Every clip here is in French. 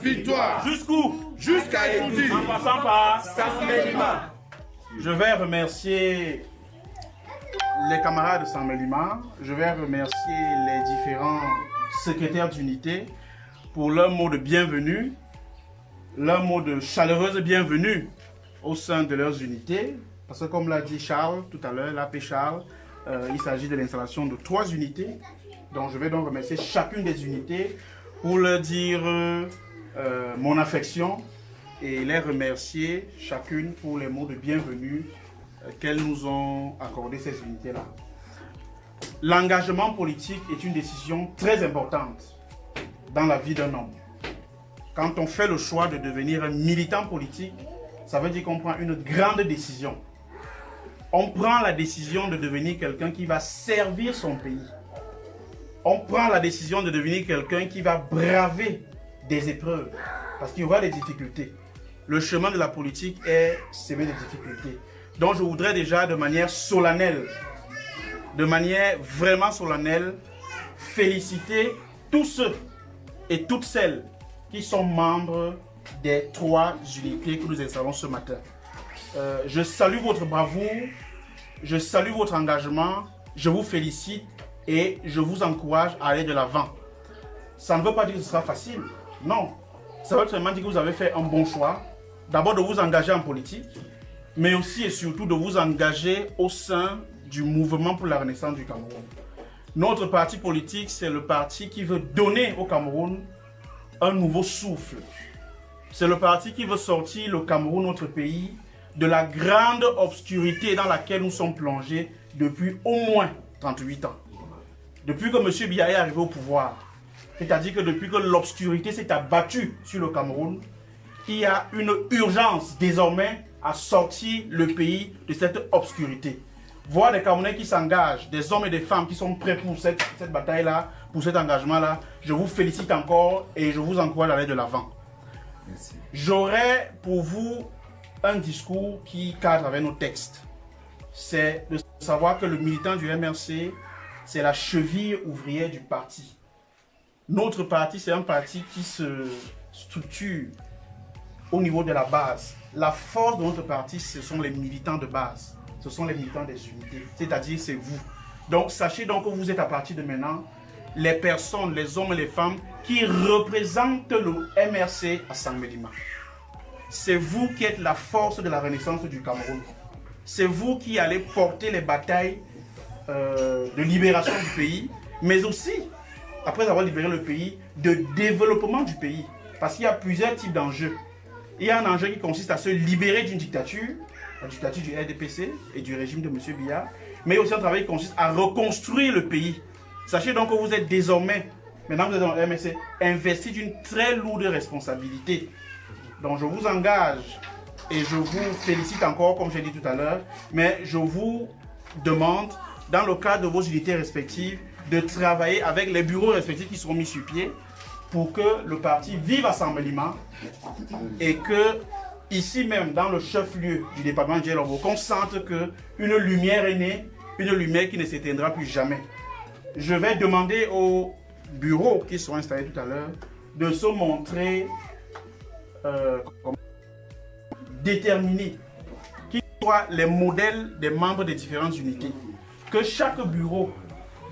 Victoire. Jusqu'où? Jusqu'à Écoudi. En passant par Saint-Mélima. Je vais remercier les camarades de Saint-Mélima. Je vais remercier les différents secrétaires d'unité pour leur mot de bienvenue, leur mot de chaleureuse bienvenue au sein de leurs unités. Parce que comme l'a dit Charles tout à l'heure, l'AP Charles, il s'agit de l'installation de 3 unités. Donc je vais donc remercier chacune des unités pour leur dire mon affection et les remercier chacune pour les mots de bienvenue qu'elles nous ont accordé ces unités-là. L'engagement politique est une décision très importante dans la vie d'un homme. Quand on fait le choix de devenir un militant politique, ça veut dire qu'on prend une grande décision. On prend la décision de devenir quelqu'un qui va servir son pays. On prend la décision de devenir quelqu'un qui va braver des épreuves, parce qu'il y aura des difficultés. Le chemin de la politique est semé de difficultés. Donc je voudrais déjà de manière solennelle, de manière vraiment solennelle, féliciter tous ceux et toutes celles qui sont membres des 3 unités que nous installons ce matin. Je salue votre bravoure, je salue votre engagement, je vous félicite et je vous encourage à aller de l'avant. Ça ne veut pas dire que ce sera facile, non. Ça veut seulement dire que vous avez fait un bon choix. D'abord de vous engager en politique, mais aussi et surtout de vous engager au sein du mouvement pour la renaissance du Cameroun. Notre parti politique, c'est le parti qui veut donner au Cameroun un nouveau souffle. C'est le parti qui veut sortir le Cameroun, notre pays, de la grande obscurité dans laquelle nous sommes plongés depuis au moins 38 ans. Depuis que M. Biya est arrivé au pouvoir, c'est-à-dire que depuis que l'obscurité s'est abattue sur le Cameroun, il y a une urgence désormais à sortir le pays de cette obscurité. Voir des Camerounais qui s'engagent, des hommes et des femmes qui sont prêts pour cette bataille-là, pour cet engagement-là, je vous félicite encore et je vous encourage à aller de l'avant. J'aurai pour vous un discours qui cadre avec nos textes. C'est de savoir que le militant du MRC, c'est la cheville ouvrière du parti. Notre parti, c'est un parti qui se structure au niveau de la base. La force de notre parti, ce sont les militants de base. Ce sont les militants des unités, c'est-à-dire c'est vous. Donc sachez donc que vous êtes à partir de maintenant les personnes, les hommes et les femmes qui représentent le MRC à Saint-Mélima. C'est vous qui êtes la force de la renaissance du Cameroun. C'est vous qui allez porter les batailles de libération du pays, mais aussi, après avoir libéré le pays, de développement du pays. Parce qu'il y a plusieurs types d'enjeux. Il y a un enjeu qui consiste à se libérer d'une dictature, la dictature du RDPC et du régime de M. Biya, mais aussi un travail qui consiste à reconstruire le pays. Sachez donc que vous êtes désormais, maintenant vous êtes dans le MRC, investi d'une très lourde responsabilité. Donc je vous engage et je vous félicite encore, comme j'ai dit tout à l'heure, mais je vous demande, dans le cadre de vos unités respectives, de travailler avec les bureaux respectifs qui seront mis sur pied pour que le parti vive à Saint-Mélima et que, ici même, dans le chef-lieu du département de Djellongo, qu'on sente qu'une lumière est née, une lumière qui ne s'éteindra plus jamais. Je vais demander aux bureaux qui seront installés tout à l'heure de se montrer déterminés, qui soient les modèles des membres des différentes unités. Que chaque bureau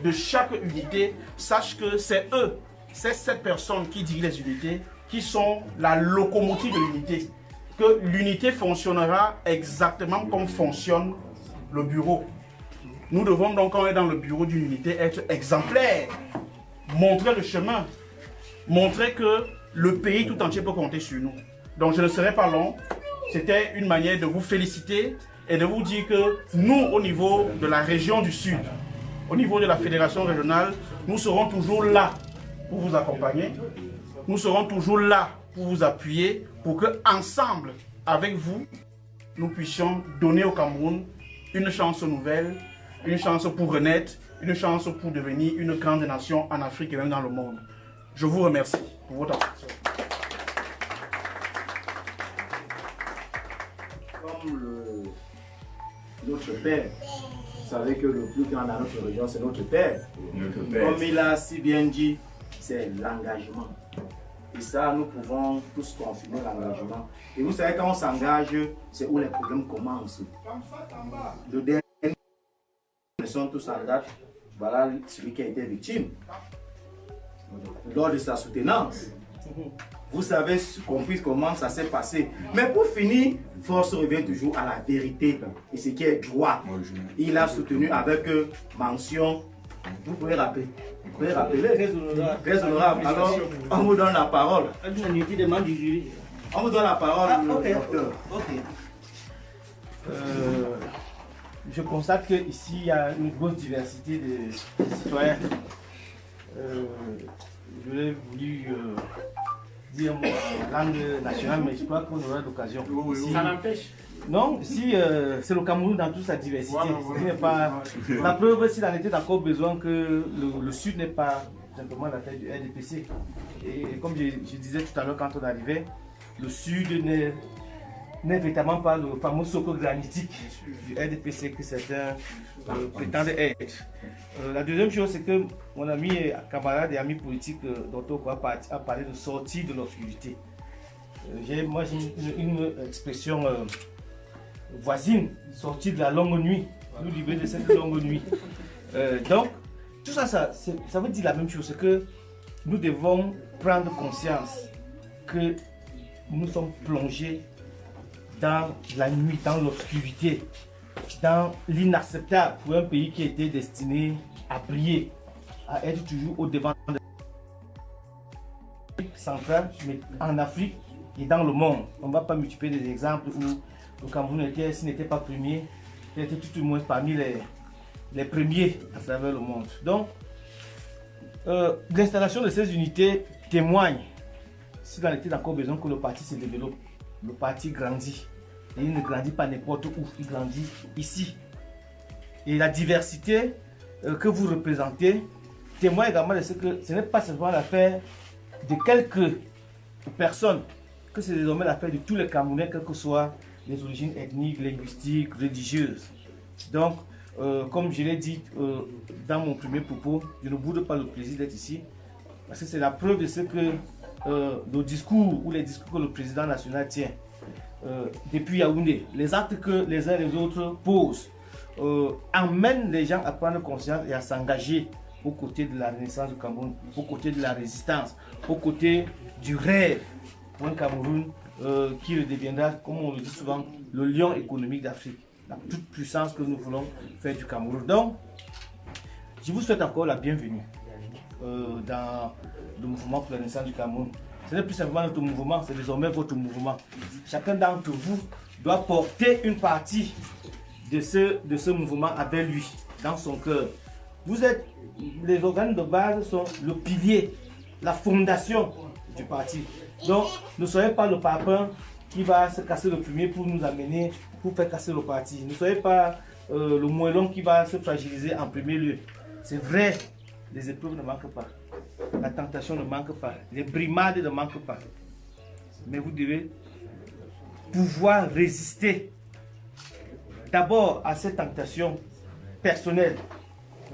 de chaque unité sache que c'est eux, c'est cette personne qui dirige les unités, qui sont la locomotive de l'unité. Que l'unité fonctionnera exactement comme fonctionne le bureau. Nous devons donc, quand on est dans le bureau d'une unité, être exemplaires, montrer le chemin, montrer que le pays tout entier peut compter sur nous. Donc je ne serai pas long, c'était une manière de vous féliciter et de vous dire que nous, au niveau de la région du Sud, au niveau de la fédération régionale, nous serons toujours là pour vous accompagner. Nous serons toujours là pour vous appuyer, pour que ensemble, avec vous, nous puissions donner au Cameroun une chance nouvelle, une chance pour renaître, une chance pour devenir une grande nation en Afrique et même dans le monde. Je vous remercie pour votre attention. Comme notre père, vous savez que le plus grand dans notre région, c'est notre père. Comme il a si bien dit, c'est l'engagement. Et ça, nous pouvons tous confirmer l'engagement. Et vous savez, quand on s'engage, c'est où les problèmes commencent. Le dernier, nous sommes tous en date. Voilà celui qui a été victime lors de sa soutenance. Vous savez compris comment ça s'est passé. Mais pour finir, force revient toujours à la vérité et ce qui est droit. Il a soutenu avec mention. Vous pouvez rappeler. Vous pouvez rappeler. Très honorable. Alors, on vous donne la parole. On vous donne la parole, docteur. Je constate qu'ici, il y a une grosse diversité de citoyens. Je l'ai voulu dire en langue nationale, mais je crois qu'on aura l'occasion. Ça n'empêche. Non, si c'est le Cameroun dans toute sa diversité. Pas... La preuve, s'il en était encore besoin que le Sud n'est pas simplement la tête du RDPC. Et comme je disais tout à l'heure quand on arrivait, le Sud n'est véritablement pas le fameux socle granitique du RDPC que certains prétendent être. La deuxième chose, c'est que mon ami, camarade et ami politique, Dr. Kwa, a parlé de sortir de l'obscurité. Moi, j'ai une expression voisine, sortir de la longue nuit, nous libérer de cette longue nuit. Donc, tout ça, ça veut dire la même chose, c'est que nous devons prendre conscience que nous sommes plongés dans la nuit, dans l'obscurité, dans l'inacceptable pour un pays qui était destiné à briller, à être toujours au devant de l'Afrique centrale, mais en Afrique et dans le monde. On ne va pas multiplier des exemples où le Cameroun s'il n'était pas premier, il était tout au moins parmi les premiers à travers le monde. Donc, l'installation de ces unités témoigne, s'il en était encore besoin, que le parti se développe. Le parti grandit. Et il ne grandit pas n'importe où, il grandit ici. Et la diversité que vous représentez témoigne également de ce que ce n'est pas seulement l'affaire de quelques personnes, que c'est désormais l'affaire de tous les Camerounais, quelles que soient les origines ethniques, linguistiques, religieuses. Donc, comme je l'ai dit dans mon premier propos, je ne boude pas le plaisir d'être ici, parce que c'est la preuve de ce que le discours ou les discours que le président national tient depuis Yaoundé, les actes que les uns et les autres posent, emmènent les gens à prendre conscience et à s'engager aux côtés de la renaissance du Cameroun, aux côtés de la résistance, aux côtés du rêve pour un Cameroun qui redeviendra, comme on le dit souvent, le lion économique d'Afrique, la toute puissance que nous voulons faire du Cameroun. Donc, je vous souhaite encore la bienvenue dans le mouvement pour la renaissance du Cameroun. Ce n'est plus simplement notre mouvement, c'est désormais votre mouvement. Chacun d'entre vous doit porter une partie de ce mouvement avec lui, dans son cœur. Vous êtes, les organes de base sont le pilier, la fondation du parti. Donc, ne soyez pas le papin qui va se casser le premier pour nous amener, pour faire casser le parti. Ne soyez pas le moellon qui va se fragiliser en premier lieu. C'est vrai, les épreuves ne manquent pas. La tentation ne manque pas, les brimades ne manquent pas. Mais vous devez pouvoir résister d'abord à cette tentation personnelle,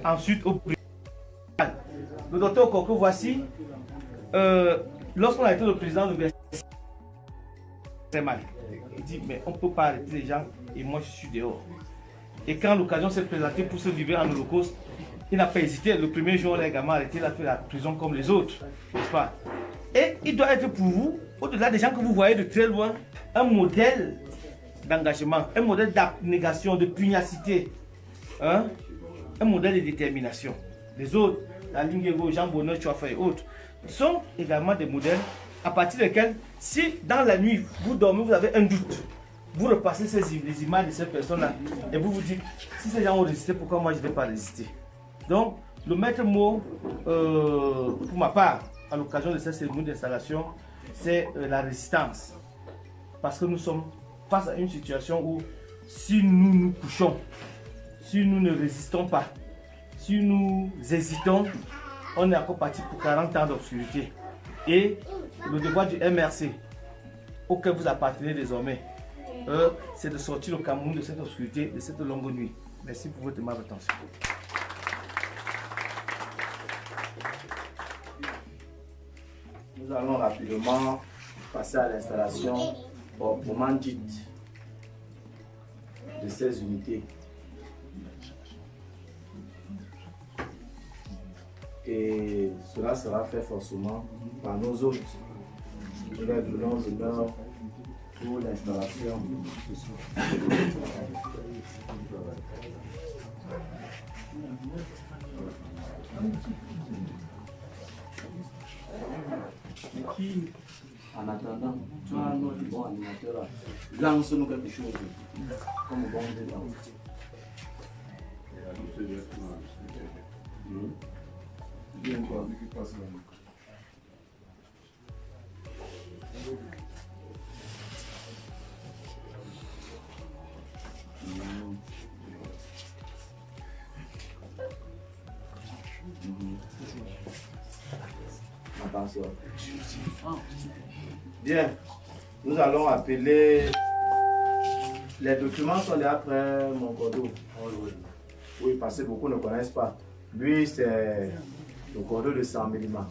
ensuite au brimades. Le docteur Koko, voici, lorsqu'on a été le président de Bercy, très mal. Il dit, mais on ne peut pas arrêter les gens et moi je suis dehors. Et quand l'occasion s'est présentée pour se livrer en holocauste, il n'a pas hésité. Le premier jour, il a également arrêté, il a fait la prison comme les autres, n'est-ce pas? Et il doit être pour vous, au-delà des gens que vous voyez de très loin, un modèle d'engagement, un modèle d'abnégation, de pugnacité, hein? Un modèle de détermination. Les autres, la ligne Jean Bonheur, Chouafa et autres, sont également des modèles à partir desquels, si dans la nuit, vous dormez, vous avez un doute, vous repassez les images de ces personnes-là et vous vous dites, si ces gens ont résisté, pourquoi moi je ne vais pas résister? Donc, le maître mot, pour ma part, à l'occasion de cette cérémonie d'installation, c'est la résistance. Parce que nous sommes face à une situation où, si nous nous couchons, si nous ne résistons pas, si nous hésitons, on est encore parti pour 40 ans d'obscurité. Et le devoir du MRC, auquel vous appartenez désormais, c'est de sortir le Cameroun de cette obscurité, de cette longue nuit. Merci pour votre aimable attention. Nous allons rapidement passer à l'installation au moment dit de ces unités. Et cela sera fait forcément par nos hôtes. Nous leur donnons l'honneur pour l'installation. En attendant, tu as un autre bon animateur là. Lance-nous quelque chose comme bon dedans. Bien quoi. Attention. Bien, nous allons appeler. Les documents sont là après mon cordeau. Oui, parce que beaucoup ne connaissent pas. Lui, c'est le cordeau de 100 mm.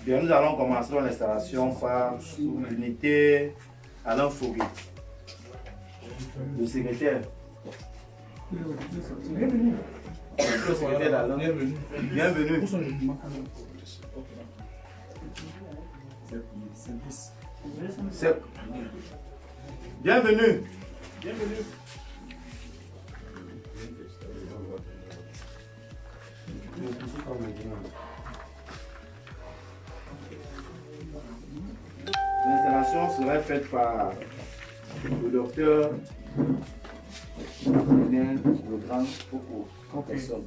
Bien, nous allons commencer l'installation par l'unité Alain Foury. Le secrétaire. Bienvenue. Le secrétaire d'Alain. Bienvenue. Bienvenue. Bienvenue. L'installation serait faite par le docteur le grand Foucault en personne.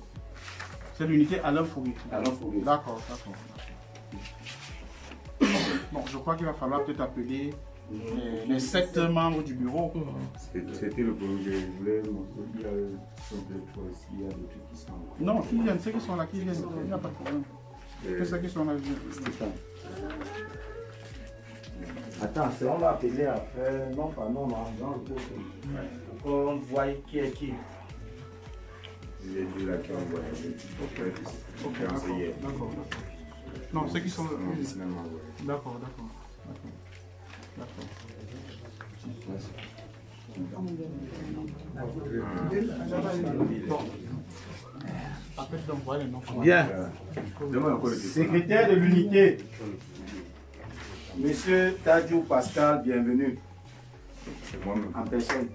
C'est l'unité Alain Foury. Alain Foury. D'accord, d'accord. Bon, je crois qu'il va falloir peut-être appeler les 7 membres du bureau. C'était le projet. Je voulais montrer qu'il y a il y a des trucs qui sont. Non, qui viennent, ceux qui sont là, qui viennent. Il n'y a pas de problème. Que ceux qui sont là viennent. Attends, c'est on va appeler après, non pas non, dans le groupe. Pour qu'on voit qui est qui. Les deux là qui ont envoyé. Ok, d'accord. Non, ceux qui sont là. D'accord, d'accord. Bien. Secrétaire de l'unité, Monsieur Tadjou Pascal, bienvenue. C'est moi-même. En personne.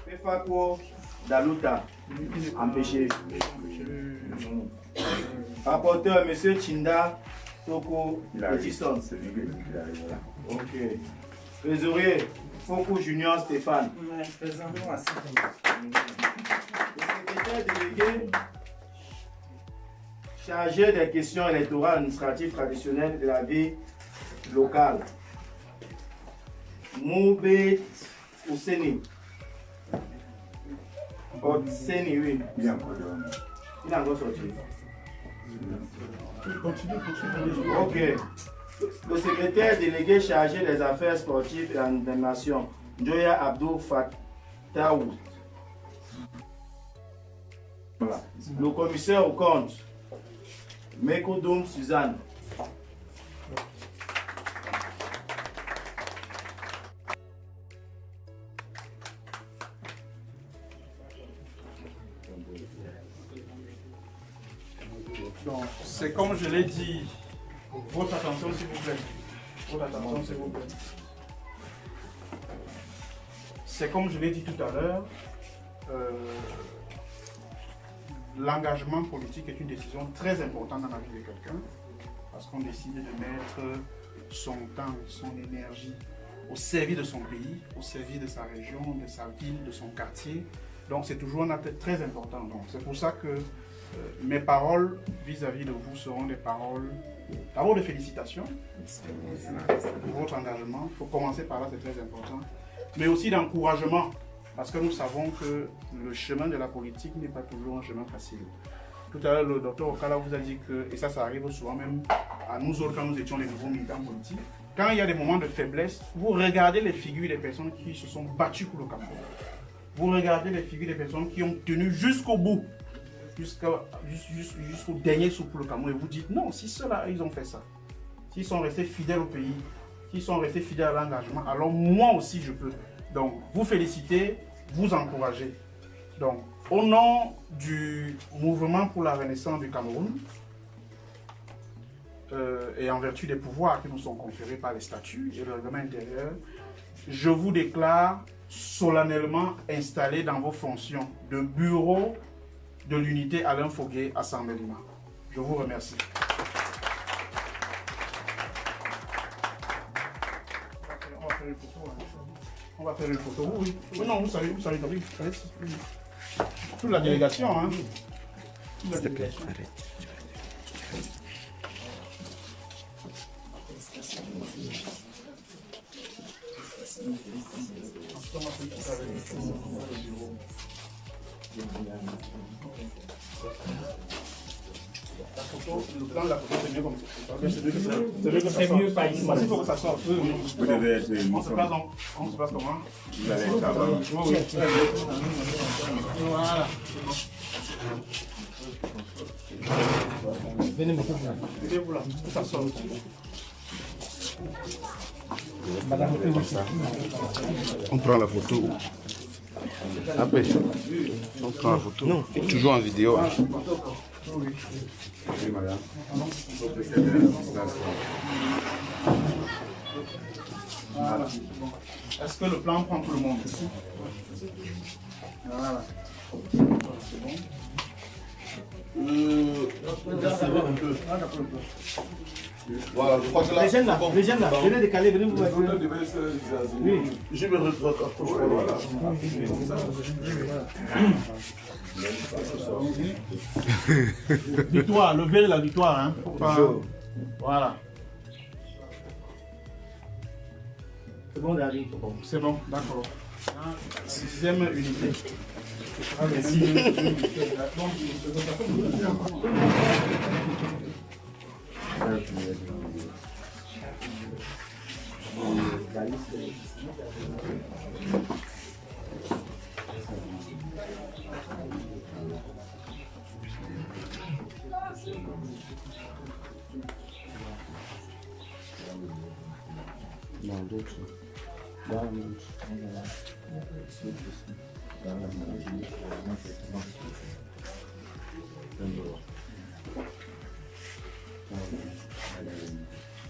Pefako Daluta, empêché. Rapporteur, Monsieur Chinda Toko Edison. C'est lui qui arrive là. Ok. Trésorier, Foko Junior Stéphane. Le secrétaire délégué chargé des questions électorales administratives traditionnelles de la vie locale. Moubet Ouseni. Otseni, oui. Bien, Il a encore sorti. Ok. Le secrétaire délégué chargé des affaires sportives et des nations, Njoya Abdou Fataou. Voilà. Le commissaire au compte, Mekodoum Suzanne. C'est comme je l'ai dit, votre attention s'il vous plaît. Votre attention s'il vous plaît. C'est comme je l'ai dit tout à l'heure, l'engagement politique est une décision très importante dans la vie de quelqu'un, parce qu'on décide de mettre son temps, son énergie au service de son pays, au service de sa région, de sa ville, de son quartier. Donc c'est toujours un acte très important. Donc c'est pour ça que mes paroles vis-à-vis de vous seront des paroles d'abord de félicitations pour votre engagement. Il faut commencer par là, c'est très important. Mais aussi d'encouragement, parce que nous savons que le chemin de la politique n'est pas toujours un chemin facile. Tout à l'heure, le docteur Okala vous a dit que, et ça arrive souvent même à nous autres quand nous étions les nouveaux militants politiques, quand il y a des moments de faiblesse, vous regardez les figures des personnes qui se sont battues pour le Cameroun. vous regardez les figures des personnes qui ont tenu jusqu'au bout, jusqu'au dernier souffle pour le Cameroun, et vous dites non, si ceux-là, ils ont fait ça, s'ils sont restés fidèles au pays, s'ils sont restés fidèles à l'engagement, alors moi aussi je peux. Donc, vous félicitez, vous encouragez. Donc, au nom du mouvement pour la renaissance du Cameroun, et en vertu des pouvoirs qui nous sont conférés par les statuts et le règlement intérieur, je vous déclare solennellement installé dans vos fonctions de bureau de l'unité Alain Foguet à Saint-Mélima. Je vous remercie. On va faire une photo. On va faire une photo. Oui, oui. Non, vous savez, David. Toute la délégation, hein. Toute la délégation. La photo, le plan de la photo, c'est mieux comme ça. C'est mieux par ici. Il faut que ça sorte. Vous devez être On se place comment? Vous allez être avant. Voilà. Venez me faire. Venez-vous là, que ça sorte. On prend la photo. Après, on prend la photo. Non, toujours en vidéo. Hein. Oui, madame. Il faut que c'est de l'assistance. Voilà. Est-ce que le plan prend tout le monde? Voilà. C'est bon. Voilà, je crois que là. Les jeunes là, venez décaler, venez vous mettre. Oui, je me rapproche. Voilà. Victoire, levez la victoire. Hein. Faut pas... Voilà. C'est bon, David. C'est bon, d'accord. 6e unité.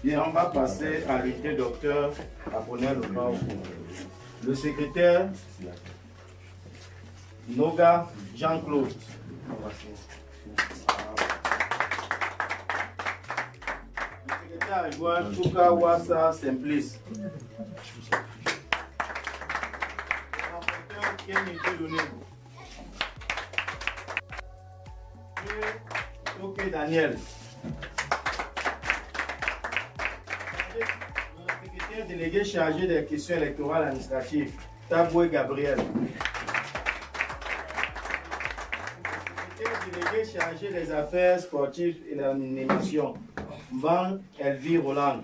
Bien, on va passer à l'unité docteur Apollinaire Lopao. Le secrétaire Noga Jean-Claude. Le secrétaire adjoint Chouka Wassa Simplice. Le rapporteur Kenny Dieudonné. Ok Daniel. Le secrétaire délégué chargé des questions électorales administratives, Taboué Gabriel. Le secrétaire délégué chargé des affaires sportives et l'animation, Mban Elvie Roland.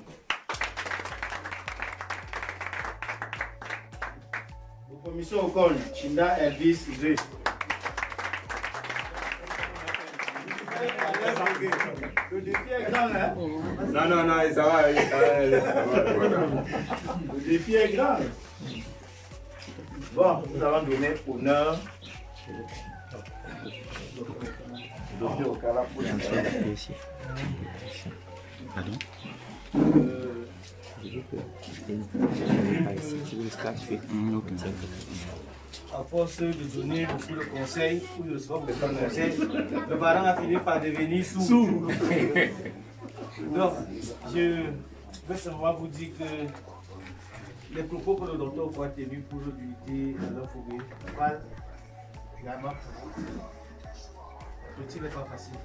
La commission au compte, Chinda Elvis Idriss. Le défi est grand, hein? Non, ça va. Le défi est grand. Bon, nous allons donner honneur au docteur Okala pour À force de donner beaucoup de conseils, ou de sorte de conseils, le parent a fini par devenir sourd. Donc, je vais seulement vous dire que les propos que le docteur a tenus pour l'unité de leur Foguet valent également pour vous. Le tir n'est pas facile.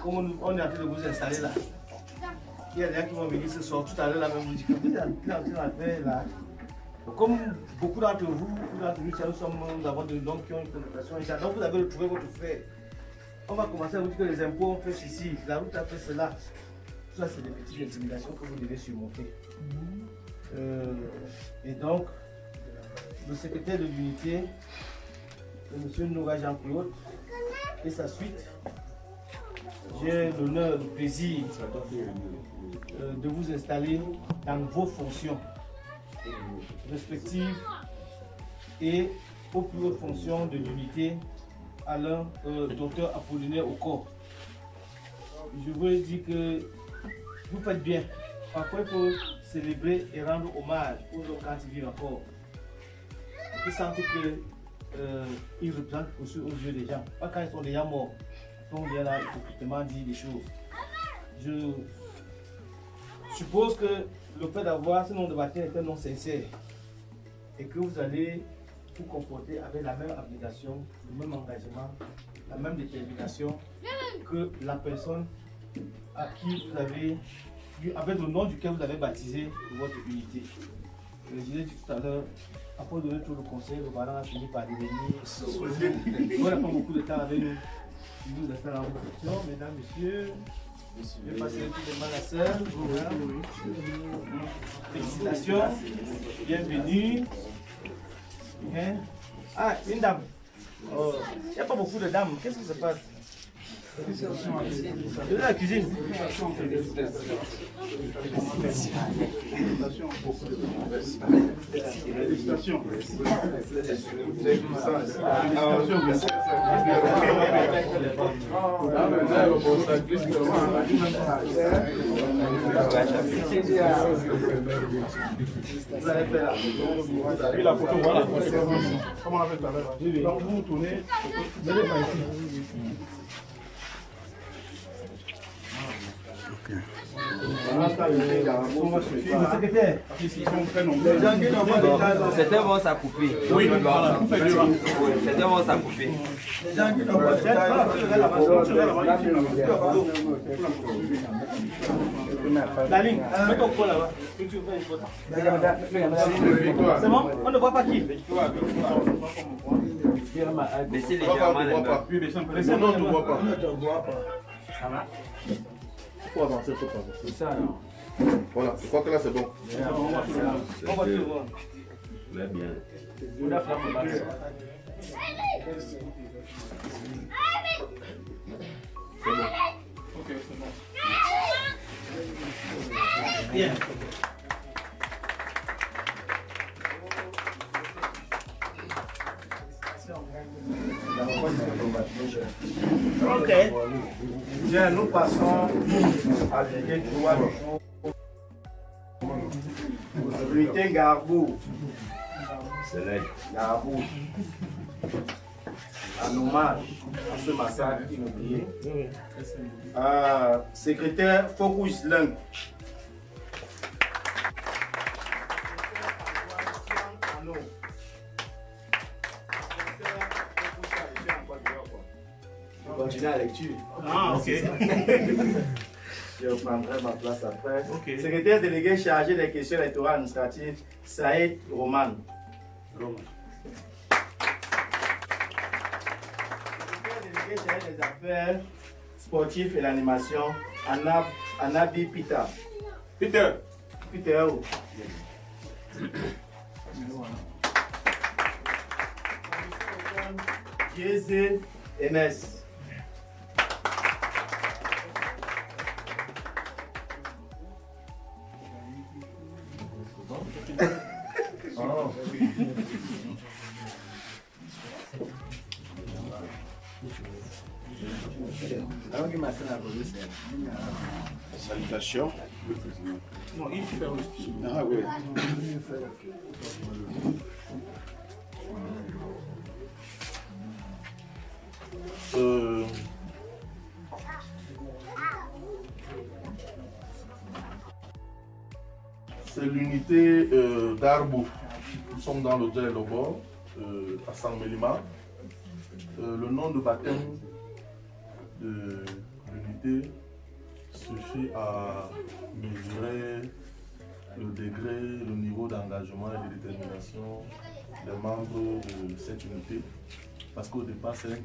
Comme on est en train de vous installer là, il y a des gens qui vont venir ce soir, tout à l'heure, là, même vous dire que vous êtes en train de faire là. Comme beaucoup d'entre vous, nous avons des noms qui ont une connotation ici. Donc vous avez retrouvé votre frère. On va commencer à vous dire que les impôts ont fait ceci, la route a fait cela. Tout ça, c'est des petites intimidations que vous devez surmonter. Et donc, le secrétaire de l'unité, M. Noura Jean-Claude, et sa suite. J'ai l'honneur, le plaisir de vous installer dans vos fonctions respectives et aux plus hautes fonctions de l'unité à l'un docteur Apollinaire Oko. Je veux dire que vous faites bien. Parfois, il faut célébrer et rendre hommage aux gens quand ils vivent encore. Ils sentent qu'ils représentent aussi aux yeux des gens. Pas quand ils sont déjà morts. Ils sont déjà là, effectivement, dire des choses. Je suppose que le fait d'avoir ce nom de baptême est un nom sincère et que vous allez vous comporter avec la même application, le même engagement, la même détermination que la personne à qui vous avez, avec le nom duquel vous avez baptisé votre unité. Je l'ai dit tout à l'heure, après donner tout le conseil, le baron a fini par devenir. On n'a pas beaucoup de temps avec nous. Nous restons en fonction, mesdames, messieurs. Je vais passer tous les mains à sœur. Félicitations. Bienvenue. Hein? Ah, une dame. Oh, il n'y a pas beaucoup de dames. Qu'est-ce qui se passe? De la cuisine. Félicitations. Puis la photo, voilà. Comment on a fait tout à l'heure? Donc vous tournez, vous allez pas ici. C'était bon, ça a coupé. Oui, voilà. C'était bon, ça a coupé. La ligne, mets ton col là-bas. C'est bon? On ne voit pas qui? Baissez légèrement les mains. Non, on ne voit pas. Ça va? Il faut avancer, il faut avancer. C'est ça alors. Voilà, je crois que là c'est bon. On va tout le voir. Très bien. On a fait la base. Ok, c'est bon. Bien. Ok. Bien, nous passons à l'idée de droit du jour. L'unité Garbou. Garbou. En hommage à ce massacre inoublié. Secrétaire Focus Lung. Continuer la lecture. Ah, ok. Je reprendrai ma place après. Ok. Secrétaire délégué chargé des questions électorales administratives, Saïd Roman. Secrétaire délégué chargé des affaires sportives et l'animation, Anabi Pita. Peter. Peter. Oh. Jézé Enes. Salutations. Non, il fait aussi. Ah oui. C'est l'unité d'Arbo. Nous sommes dans l'hôtel Lobor, à San Melima. Le nom de baptême de l'unité suffit à mesurer le degré, le niveau d'engagement et de détermination des membres de cette unité. Parce qu'au départ, c'est un